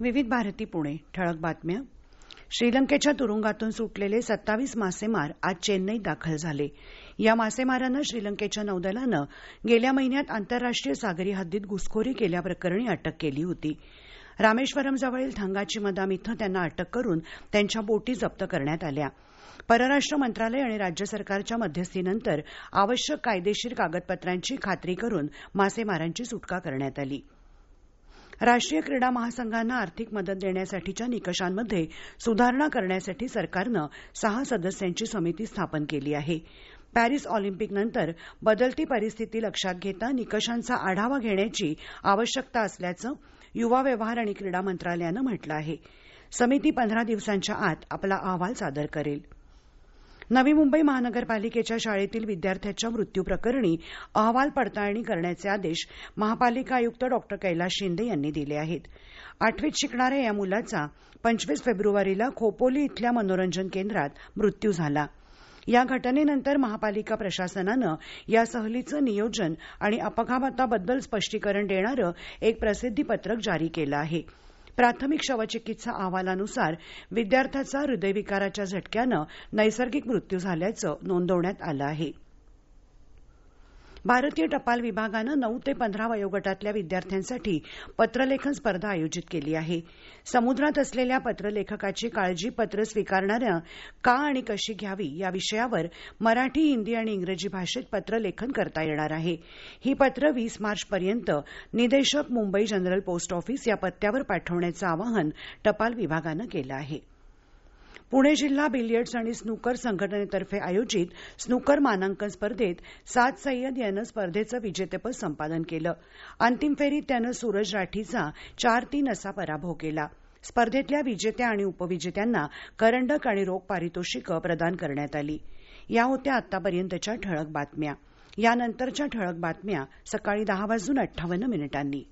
विविध भारती पुणे ठळक बातम्या. श्रीलंकेच्या तुरुंगातून सुटलेले 27 मासेमार आज चेन्नईत दाखल झाले. या मासेमारांना श्रीलंकेच्या नौदलानं गेल्या महिन्यात आंतरराष्ट्रीय सागरी हद्दीत घुसखोरी केल्याप्रकरणी अटक केली होती. रामेश्वरमजवळील थंगाचीमदाम इथं त्यांना अटक करून त्यांच्या बोटी जप्त करण्यात आल्या. परराष्ट्र मंत्रालय आणि राज्य सरकारच्या मध्यस्थीनंतर आवश्यक कायदेशीर कागदपत्रांची खात्री करून मासेमारांची सुटका करण्यात आली. राष्ट्रीय क्रीडा महासंघांना आर्थिक मदत देण्यासाठीच्या निकषांमध्ये सुधारणा करण्यासाठी सरकारनं 6 सदस्यांची समिती स्थापन केली आहे. पॅरिस ऑलिम्पिकनंतर बदलती परिस्थिती लक्षात घेता निकषांचा आढावा घेण्याची आवश्यकता असल्याचं युवा व्यवहार आणि क्रीडा मंत्रालयानं म्हटलं आहे. समिती 15 दिवसांच्या आत आपला अहवाल सादर करेल. नवी मुंबई महानगरपालिकेच्या शाळेतील विद्यार्थ्याच्या मृत्यूप्रकरणी अहवाल पडताळणी करण्याचे आदेश महापालिका आयुक्त डॉ. कैलास शिंदे यांनी दिले आहेत. 8वीत शिकणाऱ्या या मुलाचा 25 फेब्रुवारीला खोपोली इथल्या मनोरंजन केंद्रात मृत्यू झाला. या घटनेनंतर महापालिका प्रशासनानं या सहलीचं नियोजन आणि अपघाताबद्दल स्पष्टीकरण देणारं एक प्रसिद्धीपत्रक जारी केलं आहे. प्राथमिक शवचिकित्सा अहवालानुसार विद्यार्थ्याचा हृदयविकाराच्या झटक्यानं नैसर्गिक मृत्यू झाल्याचं नोंदवण्यात आलं आहे. भारतीय टपाल विभागानं 9 ते 15 वयोगटातल्या विद्यार्थ्यांसाठी पत्रलेखन स्पर्धा आयोजित केली आहे. समुद्रात असलेल्या पत्रलेखकाची काळजी पत्र स्वीकारणाऱ्या का आणि कशी घ्यावी या विषयावर मराठी, हिंदी आणि इंग्रजी भाषेत पत्रलेखन करता येणार आहे. ही पत्र 20 मार्चपर्यंत निदेशक, मुंबई जनरल पोस्ट ऑफिस या पत्त्यावर पाठवण्याचं आवाहन टपाल विभागानं केलं आहे. पुणे जिल्हा बिलियर्ड्स आणि स्नूकर संघटनेतर्फे आयोजित स्नूकर मानांकन स्पर्धेत साद सय्यद यानं स्पर्धेचं विजेतेपद संपादन केलं. अंतिम फेरीत त्यानं सूरज राठीचा 4-3 असा पराभव केला. स्पर्धेतल्या विजेत्या आणि उपविजेत्यांना करंडक आणि रोख पारितोषिकं प्रदान करण्यात आली. या होत्या आतापर्यंतच्या ठळक बातम्या. यानंतरच्या ठळक बातम्या सकाळी 10:58